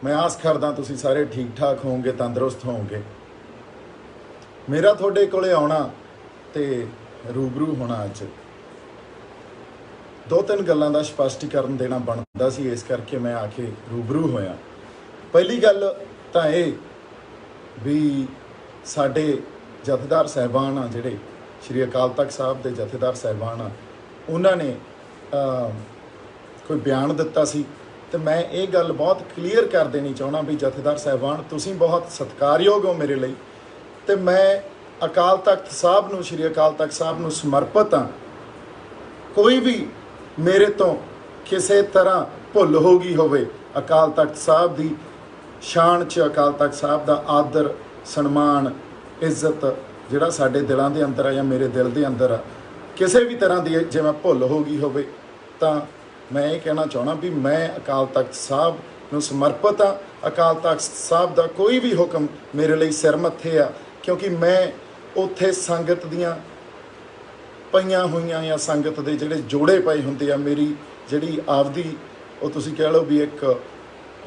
मैं आस करदा तुसीं सारे ठीक ठाक होवोगे, तंदुरुस्त होवोगे। मेरा तुहाडे कोले आउणा ते रूबरू होना अज दो तीन गल्लां दा स्पष्टीकरण देना बनदा सी, इस करके मैं आके रूबरू होया। पहली गल तां इह भी साडे जथेदार साहिबान आ जिहड़े श्री अकाल तख्त साहब दे जथेदार साहिबान आ, उन्हां ने कोई बयान दिता सी ते मैं ये गल बहुत क्लीयर कर देनी चाहना भी जथेदार साहिबान तुसीं बहुत सत्कारयोग हो मेरे लिए, ते मैं अकाल तख्त साहब नूं, श्री अकाल तख्त साहब नूं समर्पित हाँ। कोई भी मेरे तो किसी तरह भुल हो गई होवे, अकाल तख्त साहब की शान च अकाल तख्त साहब का आदर सन्मान इज्जत जिहड़ा साडे दिलों के अंदर आ या मेरे दिल के अंदर आ, किसी भी तरह की जे मैं भुल हो गई होवे तां मैं ये कहना चाहना भी मैं अकाल तख्त साहब नूं समर्पित हाँ। अकाल तख्त साहब का कोई भी हुक्म मेरे लिए सिर मत्थे आ, क्योंकि मैं उत्थे संगत दियां पईयां होईयां या संगत दे जिहड़े जोड़े पए हुंदे आ, मेरी जिहड़ी आपदी वो तुसीं कह लो भी एक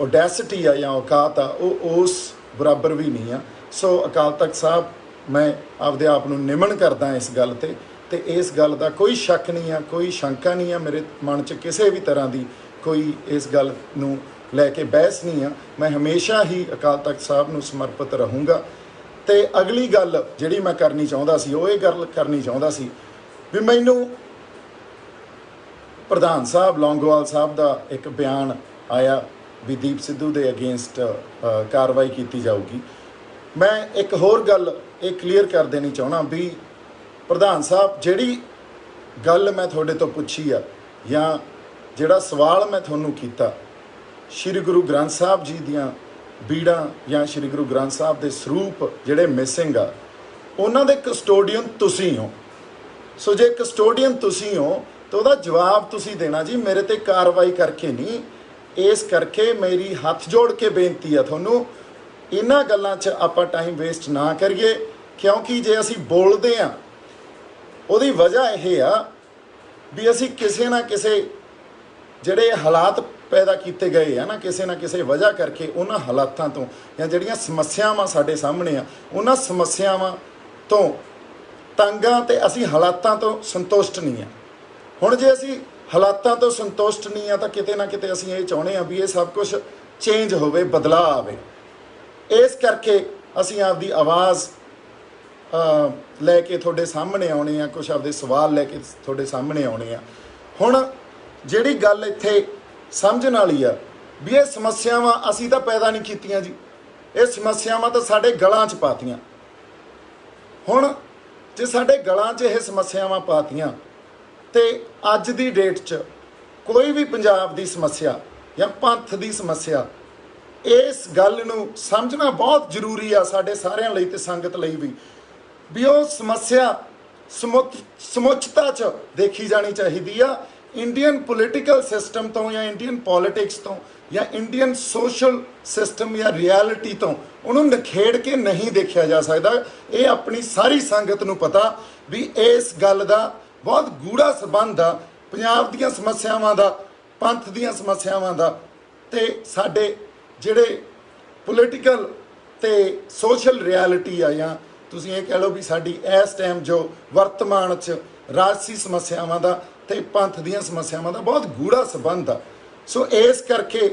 ओडैसिटी आ या औकात आ, वो उस बराबर भी नहीं आ। सो अकाल तख्त साहब मैं आपदे आप नूं निमन करदा इस गल ते इस गल का कोई शक नहीं आ, कोई शंका नहीं आ मेरे मन च किसी भी तरह की कोई इस गल नूं लैके बहस नहीं आ। मैं हमेशा ही अकाल तख्त साहब नूं समर्पित रहूँगा। ते अगली गल जिहड़ी मैं करनी चाहुंदा सी वो ये गल करनी चाहुंदा सी भी मैनूं प्रधान साहब लौंगोवाल साहब का एक बयान आया भी दीप सिद्धू के अगेंस्ट कार्रवाई की जाऊगी। मैं एक होर गल ये क्लीयर कर देनी चाहना भी प्रधान साहब जिहड़ी गल मैं तुहाडे तो पुछी आ या जिहड़ा सवाल मैं तुहानूं कीता श्री गुरु ग्रंथ साहब जी दियां बीड़ां या श्री गुरु ग्रंथ साहब के सरूप जिहड़े मिसिंग आ, उन्हां दे कस्टोडियन तुसीं हो। सो जे कस्टोडियन तुसीं हो तो वह जवाब तुसीं देना जी, मेरे ते कार्रवाई करके नहीं। इस करके मेरी हथ जोड़ के बेनती है तुहानूं, इन्हां गल्लां च आपां टाइम वेस्ट ना करिए, क्योंकि जे असीं बोलदे आ ਉਹਦੀ वजह यह आ भी असी किसी ना किसी ਜਿਹੜੇ हालात पैदा किए गए हैं ना किसी वजह करके उन्होंने हालातों तो या ਜਿਹੜੀਆਂ समस्यावां साडे सामने आ उन्होंने समस्यावां तो तंग आ ते असी हालातों तो संतुष्ट नहीं आ। हुण जे असी हालातों तो संतुष्ट नहीं आ तो किते ना किते असी ये चाहुंदे आ भी ये सब कुछ चेंज होवे, बदलाव आवे। इस करके असी आपदी आवाज़ लैके थोड़े सामने आने आ, कुछ आपदे सवाल लैके थोड़े सामने आने आ। हुण जिहड़ी गल इत्थे समझण वाली आ भी ये समस्यावां असीं तां पैदा नहीं कीतियां जी, ये समस्यावां तां साडे गलां च पातियां। हुण जे साडे गलां च ये समस्यावां पातियां ते अज दी डेट च कोई भी पंजाब दी समस्या या पंथ दी समस्या, इस गल नूं समझना बहुत जरूरी आ साडे सारिਆਂ ਲਈ ते संगत ਲਈ भी वो समस्या समुचता च देखी जानी चाहिए आ। इंडियन पोलिटिकल सिस्टम तो या इंडियन पॉलिटिक्स तो या इंडियन सोशल सिस्टम या रियलिटी तो उन्होंने नखेड़ के नहीं देखा जा सकता। ये अपनी सारी संगत नूं पता भी इस गल का बहुत गूढ़ा संबंध आ पंजाब दीयां समस्यावां दा, पंथ दीयां समस्यावां दा ते साडे जिहड़े पोलिटिकल ते सोशल रियलिटी आ या तुसीं ये कह लो भी साडी इस टाइम जो वर्तमान च राजसी समस्यावां दा ते पंथ दीयां समस्यावां दा बहुत गूढ़ा संबंध आ। सो इस करके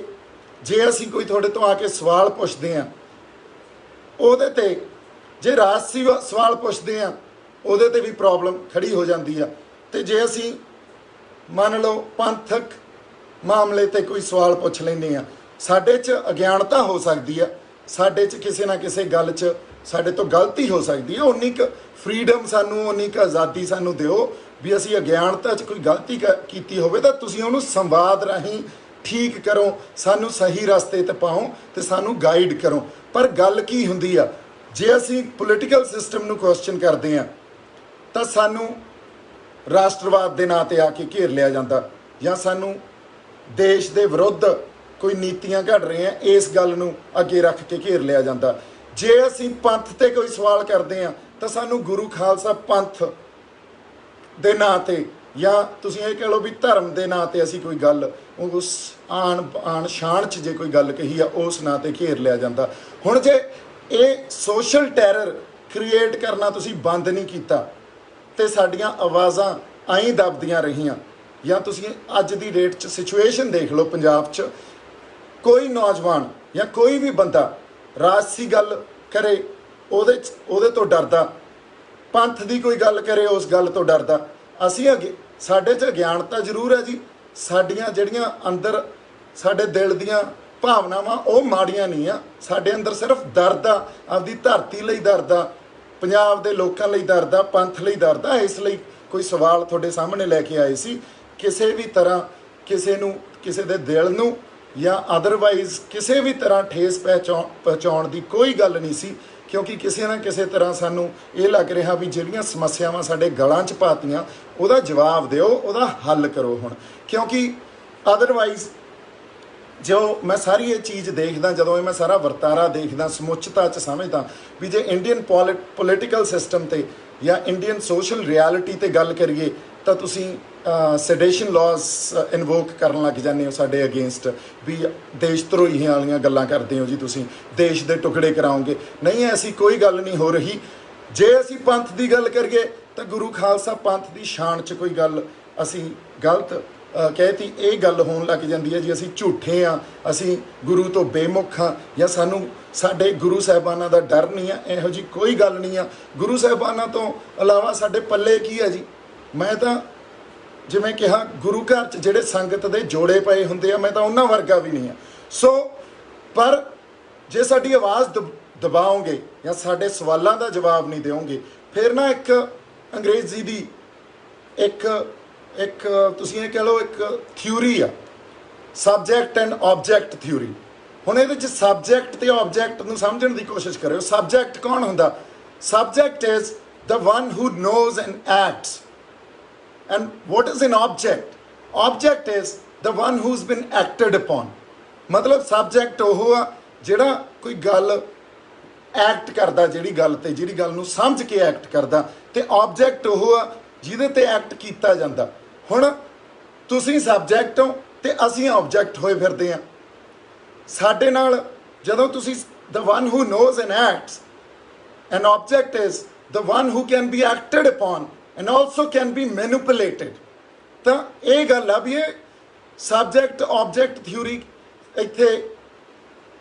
जे असीं कोई तुहाडे तो आके सवाल पुछदे आ उहदे ते जे राजसी सवाल पुछदे आ उहदे ते भी प्रॉब्लम खड़ी हो जाती आ, ते जे असीं मान लो पंथक मामले ते कोई सवाल पुछ लैंदे आ साडे च अज्ञानता हो सकती है, साडे च किसी ना किसी गल च साडे तो गलती हो सकती है। उन्नी क फ्रीडम सानू, उन्नी क आज़ादी सानू दिओ भी असी अज्ञानता च कोई गलती कीती होवे तां तुसीं उहनूं संवाद राहीं ठीक करो, सानू सही रास्ते ते पाओ ते सानू गाइड करो। पर गल की हुंदी आ जे असी पोलिटिकल सिस्टम नूं क्वेश्चन करदे आ तां सानू राष्ट्रवाद दे नां ते आके घेर लिया जांदा या सानू देश दे विरुद्ध कोई नीतियां घड़ रहे हैं इस गल नूं अगे रख के घेर लिया जांदा। जे असी पंथ ते कोई सवाल करते हैं तो सानू गुरु खालसा पंथ दे नां ते ਜਾਂ ਤੁਸੀਂ ਇਹ ਕਹਿ ਲਓ ਵੀ ਧਰਮ ਦੇ ਨਾਂ 'ਤੇ ਅਸੀਂ ਕੋਈ ਗੱਲ ਉਸ ਆਣ ਸ਼ਾਨ 'ਚ ਜੇ ਕੋਈ ਗੱਲ ਕਹੀ ਆ ਉਸ ਨਾਂ 'ਤੇ ਘੇਰ ਲਿਆ ਜਾਂਦਾ। ਹੁਣ ਜੇ ਇਹ ਸੋਸ਼ਲ ਟੈਰਰ ਕ੍ਰੀਏਟ ਕਰਨਾ ਤੁਸੀਂ ਬੰਦ ਨਹੀਂ ਕੀਤਾ ਤੇ ਸਾਡੀਆਂ ਆਵਾਜ਼ਾਂ ਆਈ ਦਬਦੀਆਂ ਰਹੀਆਂ, ਜਾਂ ਤੁਸੀਂ ਅੱਜ ਦੀ ਡੇਟ 'ਚ ਸਿਚੁਏਸ਼ਨ ਦੇਖ ਲਓ ਪੰਜਾਬ 'ਚ, ਕੋਈ ਨੌਜਵਾਨ ਜਾਂ ਕੋਈ ਵੀ ਬੰਦਾ ਰਾਜਸੀ ਗੱਲ ਕਰੇ ਉਹਦੇ ਤੋਂ ਡਰਦਾ, ਪੰਥ ਦੀ ਕੋਈ ਗੱਲ ਕਰੇ ਉਸ ਗੱਲ ਤੋਂ ਡਰਦਾ। ਅਸੀਂ ਸਾਡੇ 'ਚ ਅਗਿਆਨਤਾ ਜ਼ਰੂਰ ਹੈ ਜੀ, ਸਾਡੀਆਂ ਜਿਹੜੀਆਂ ਅੰਦਰ ਸਾਡੇ ਦਿਲ ਦੀਆਂ ਭਾਵਨਾਵਾਂ ਉਹ ਮਾੜੀਆਂ ਨਹੀਂ ਆ, ਸਾਡੇ ਅੰਦਰ ਸਿਰਫ ਦਰਦ ਆ, ਆਪਦੀ ਧਰਤੀ ਲਈ ਦਰਦ ਆ, ਪੰਜਾਬ ਦੇ ਲੋਕਾਂ ਲਈ ਦਰਦ ਆ, ਪੰਥ ਲਈ ਦਰਦ ਆ। ਇਸ ਲਈ ਕੋਈ ਸਵਾਲ ਤੁਹਾਡੇ ਸਾਹਮਣੇ ਲੈ ਕੇ ਆਏ ਸੀ। ਕਿਸੇ ਵੀ ਤਰ੍ਹਾਂ ਕਿਸੇ ਦੇ ਦਿਲ ਨੂੰ ਜਾਂ ਅਦਰਵਾਈਜ਼ ਕਿਸੇ ਵੀ ਤਰ੍ਹਾਂ ਠੇਸ ਪਹੁੰਚਾਉਣ ਦੀ ਕੋਈ ਗੱਲ ਨਹੀਂ ਸੀ, ਕਿਉਂਕਿ ਕਿਸੇ ਨਾ ਕਿਸੇ ਤਰ੍ਹਾਂ ਸਾਨੂੰ ਇਹ ਲੱਗ ਰਿਹਾ ਵੀ ਜਿਹੜੀਆਂ ਸਮੱਸਿਆਵਾਂ ਸਾਡੇ ਗਲਾਂ 'ਚ ਪਾਤੀਆਂ ਉਹਦਾ ਜਵਾਬ ਦਿਓ, ਉਹਦਾ ਹੱਲ ਕਰੋ ਹੁਣ। ਕਿਉਂਕਿ ਅਦਰਵਾਈਜ਼ ਜੋ ਮੈਂ ਸਾਰੀ ਇਹ ਚੀਜ਼ ਦੇਖਦਾ, ਜਦੋਂ ਇਹ ਮੈਂ ਸਾਰਾ ਵਰਤਾਰਾ ਦੇਖਦਾ, ਸਮੁੱਚਤਾ 'ਚ ਸਮਝਦਾ ਵੀ ਜੇ ਇੰਡੀਅਨ ਪੋਲੀਟੀਕਲ ਸਿਸਟਮ 'ਤੇ ਜਾਂ ਇੰਡੀਅਨ ਸੋਸ਼ਲ ਰਿਐਲਿਟੀ 'ਤੇ ਗੱਲ ਕਰੀਏ ਤਾਂ ਤੁਸੀਂ ਸੈਡੇਸ਼ਨ ਲਾਜ਼ ਇਨਵੋਕ ਕਰਨ ਲੱਗ ਜਾਂਦੇ ਹੋ ਸਾਡੇ ਅਗੇਂਸਟ, ਵੀ ਦੇਸ਼ ਧਰੋਹੀਆਂ ਵਾਲੀਆਂ ਗੱਲਾਂ ਕਰਦੇ ਹੋ ਜੀ, ਤੁਸੀਂ ਦੇਸ਼ ਦੇ ਟੁਕੜੇ ਕਰਾਓਗੇ। ਨਹੀਂ, ਐਸੀ ਕੋਈ ਗੱਲ ਨਹੀਂ ਹੋ ਰਹੀ। ਜੇ ਅਸੀਂ ਪੰਥ ਦੀ ਗੱਲ ਕਰੀਏ ਤਾਂ ਗੁਰੂ ਖਾਲਸਾ ਪੰਥ ਦੀ ਸ਼ਾਨ 'ਚ ਕੋਈ ਗੱਲ ਅਸੀਂ ਗਲਤ ਕਹਿਤੀ, ਇਹ ਗੱਲ ਹੋਣ ਲੱਗ ਜਾਂਦੀ ਹੈ ਜੀ ਅਸੀਂ ਝੂਠੇ ਹਾਂ, ਅਸੀਂ ਗੁਰੂ ਤੋਂ ਬੇਮੁਖ ਹਾਂ, ਜਾਂ ਸਾਨੂੰ ਸਾਡੇ ਗੁਰੂ ਸਾਹਿਬਾਨਾਂ ਦਾ ਡਰ ਨਹੀਂ ਹੈ। ਇਹੋ ਜਿਹੀ ਕੋਈ ਗੱਲ ਨਹੀਂ ਆ। ਗੁਰੂ ਸਾਹਿਬਾਨਾਂ ਤੋਂ ਇਲਾਵਾ ਸਾਡੇ ਪੱਲੇ ਕੀ ਹੈ ਜੀ? ਮੈਂ ਤਾਂ ਜਿਵੇਂ ਕਿਹਾ, ਗੁਰੂ ਘਰ 'ਚ ਜਿਹੜੇ ਸੰਗਤ ਦੇ ਜੋੜੇ ਪਏ ਹੁੰਦੇ ਆ, ਮੈਂ ਤਾਂ ਉਹਨਾਂ ਵਰਗਾ ਵੀ ਨਹੀਂ ਆ। ਸੋ ਪਰ ਜੇ ਸਾਡੀ ਆਵਾਜ਼ ਦਬਾਓਗੇ ਜਾਂ ਸਾਡੇ ਸਵਾਲਾਂ ਦਾ ਜਵਾਬ ਨਹੀਂ ਦਿਓਗੇ, ਫਿਰ ਨਾ ਇੱਕ ਅੰਗਰੇਜ਼ੀ ਦੀ ਇੱਕ ਤੁਸੀਂ ਇਹ ਕਹਿ ਲਓ ਇੱਕ ਥਿਊਰੀ ਆ, ਸਬਜੈਕਟ ਐਂਡ ਆਬਜੈਕਟ ਥਿਊਰੀ। ਹੁਣ ਇਹਦੇ 'ਚ ਸਬਜੈਕਟ ਤੇ ਆਬਜੈਕਟ ਨੂੰ ਸਮਝਣ ਦੀ ਕੋਸ਼ਿਸ਼ ਕਰਿਓ। ਸਬਜੈਕਟ ਕੌਣ ਹੁੰਦਾ? Subject is the one who knows and acts. And what is an object? Object is the one who's been acted upon. ਮਤਲਬ ਸਬਜੈਕਟ ਉਹ ਆ ਜਿਹੜਾ ਕੋਈ ਗੱਲ ਐਕਟ ਕਰਦਾ, ਜਿਹੜੀ ਗੱਲ ਨੂੰ ਸਮਝ ਕੇ ਐਕਟ ਕਰਦਾ, ਤੇ ਆਬਜੈਕਟ ਉਹ ਆ ਜਿਹਦੇ ਤੇ ਐਕਟ ਕੀਤਾ ਜਾਂਦਾ। ਹੁਣ ਤੁਸੀਂ ਸਬਜੈਕਟ ਹੋ ਤੇ ਅਸੀਂ ਆਬਜੈਕਟ ਹੋਏ ਫਿਰਦੇ ਹਾਂ। ਸਾਡੇ ਨਾਲ ਜਦੋਂ ਤੁਸੀਂ the one who knows and acts, an object is the one who can be acted upon and also can be manipulated, ਤਾਂ ਇਹ ਗੱਲ ਆ ਵੀ ਇਹ ਸਬਜੈਕਟ ਆਬਜੈਕਟ ਥਿਊਰੀ ਇੱਥੇ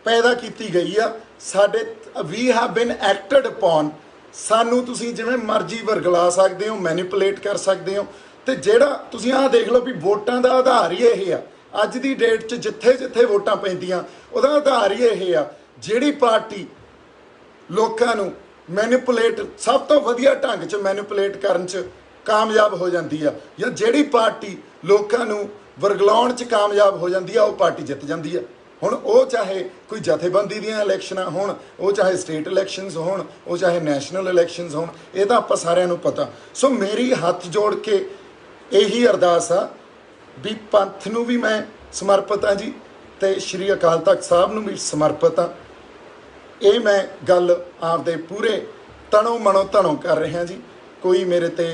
ਪੈਦਾ ਕੀਤੀ ਗਈ ਆ। ਸਾਡੇ we have been acted upon, ਸਾਨੂੰ ਤੁਸੀਂ ਜਿਵੇਂ ਮਰਜ਼ੀ ਵਰਗਲਾ ਸਕਦੇ ਹੋ, ਮੈਨੀਪੂਲੇਟ ਕਰ ਸਕਦੇ ਹੋ। ਤੇ ਜਿਹੜਾ ਤੁਸੀਂ ਆਹ ਦੇਖ ਲਓ ਵੀ ਵੋਟਾਂ ਦਾ ਆਧਾਰ ਹੀ ਇਹ ਆ। ਅੱਜ ਦੀ ਡੇਟ 'ਚ ਜਿੱਥੇ ਵੋਟਾਂ ਪੈਂਦੀਆਂ ਉਹਦਾ ਆਧਾਰ ਹੀ ਇਹ ਆ, ਜਿਹੜੀ ਪਾਰਟੀ ਲੋਕਾਂ ਨੂੰ ਮੈਨੀਪੂਲੇਟ ਸਭ ਤੋਂ ਵਧੀਆ ਢੰਗ 'ਚ ਮੈਨੀਪੂਲੇਟ ਕਰਨ 'ਚ ਕਾਮਯਾਬ ਹੋ ਜਾਂਦੀ ਆ, ਜਾਂ ਜਿਹੜੀ ਪਾਰਟੀ ਲੋਕਾਂ ਨੂੰ ਵਰਗਲਾਉਣ 'ਚ ਕਾਮਯਾਬ ਹੋ ਜਾਂਦੀ ਆ, ਉਹ ਪਾਰਟੀ ਜਿੱਤ ਜਾਂਦੀ ਆ। ਹੁਣ ਉਹ ਚਾਹੇ ਕੋਈ ਜਥੇਬੰਦੀ ਦੀਆਂ ਇਲੈਕਸ਼ਨਾਂ ਹੋਣ, ਉਹ ਚਾਹੇ ਸਟੇਟ ਇਲੈਕਸ਼ਨਸ ਹੋਣ, ਉਹ ਚਾਹੇ ਨੈਸ਼ਨਲ ਇਲੈਕਸ਼ਨਸ ਹੋਣ, ਇਹ ਤਾਂ ਆਪਾਂ ਸਾਰਿਆਂ ਨੂੰ ਪਤਾ। ਸੋ ਮੇਰੀ ਹੱਥ ਜੋੜ ਕੇ ਇਹੀ ਅਰਦਾਸ ਆ ਵੀ ਪੰਥ ਨੂੰ ਵੀ ਮੈਂ ਸਮਰਪਿਤ ਹਾਂ ਜੀ, ਤੇ ਸ਼੍ਰੀ ਅਕਾਲ ਤਖਤ ਸਾਹਿਬ ਨੂੰ ਵੀ ਸਮਰਪਿਤ ਹਾਂ। ਇਹ ਮੈਂ ਗੱਲ ਆਪਦੇ ਪੂਰੇ ਤਣੋਂ ਮਨੋਂ ਧਨੋਂ ਕਰ ਰਿਹਾ ਜੀ। ਕੋਈ ਮੇਰੇ ਤੇ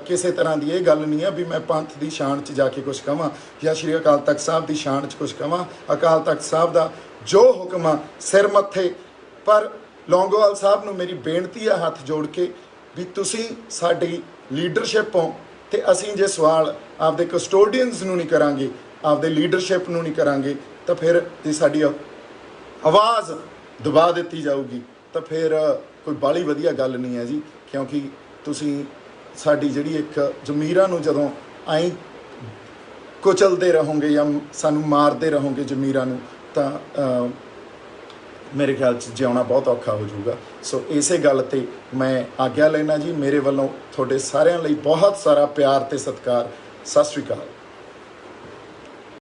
ਕਿਸੇ ਤਰ੍ਹਾਂ ਦੀ ਇਹ ਗੱਲ ਨਹੀਂ ਆ ਵੀ ਮੈਂ ਪੰਥ ਦੀ ਸ਼ਾਨ 'ਚ ਜਾ ਕੇ ਕੁਛ ਕਹਾਂ ਜਾਂ ਸ਼੍ਰੀ ਅਕਾਲ ਤਖਤ ਸਾਹਿਬ ਦੀ ਸ਼ਾਨ 'ਚ ਕੁਛ ਕਹਾਂ। ਅਕਾਲ ਤਖਤ ਸਾਹਿਬ ਦਾ ਜੋ ਹੁਕਮ ਆ ਸਿਰ ਮੱਥੇ। ਪਰ ਲੌਂਗੋਵਾਲ ਸਾਹਿਬ ਨੂੰ ਮੇਰੀ ਬੇਨਤੀ ਆ ਹੱਥ ਜੋੜ ਕੇ ਵੀ ਤੁਸੀਂ ਸਾਡੀ ਲੀਡਰਸ਼ਿਪ ਹੋ, ਤੇ ਅਸੀਂ ਜੇ ਸਵਾਲ ਆਪਦੇ ਕਸਟੋਡੀਅਨਸ ਨੂੰ ਨਹੀਂ ਕਰਾਂਗੇ, ਆਪਦੇ ਲੀਡਰਸ਼ਿਪ ਨੂੰ ਨਹੀਂ ਕਰਾਂਗੇ, ਤਾਂ ਫਿਰ ਜੇ ਸਾਡੀ ਆਵਾਜ਼ ਦਬਾ ਦਿੱਤੀ ਜਾਊਗੀ ਤਾਂ ਫਿਰ ਕੋਈ ਬਾਹਲੀ ਵਧੀਆ ਗੱਲ ਨਹੀਂ ਹੈ ਜੀ। ਕਿਉਂਕਿ ਤੁਸੀਂ ਸਾਡੀ ਜਿਹੜੀ ਇੱਕ ਜ਼ਮੀਰਾਂ ਨੂੰ ਜਦੋਂ ਆਈ ਕੁਚਲਦੇ ਰਹੋਗੇ ਜਾਂ ਸਾਨੂੰ ਮਾਰਦੇ ਰਹੋਗੇ ਜ਼ਮੀਰਾਂ ਨੂੰ, ਤਾਂ ਮੇਰੇ ਖਿਆਲ 'ਚ ਜਿਉਣਾ ਬਹੁਤ ਔਖਾ ਹੋ ਜਾਊਗਾ। ਸੋ ਇਸੇ ਗੱਲ ਤੇ ਮੈਂ ਆਗਿਆ ਲੈਣਾ ਜੀ। ਮੇਰੇ ਵੱਲੋਂ ਤੁਹਾਡੇ ਸਾਰਿਆਂ ਲਈ ਬਹੁਤ ਸਾਰਾ ਪਿਆਰ ਤੇ ਸਤਿਕਾਰ। ਸਤਿ ਸ਼੍ਰੀ ਅਕਾਲ।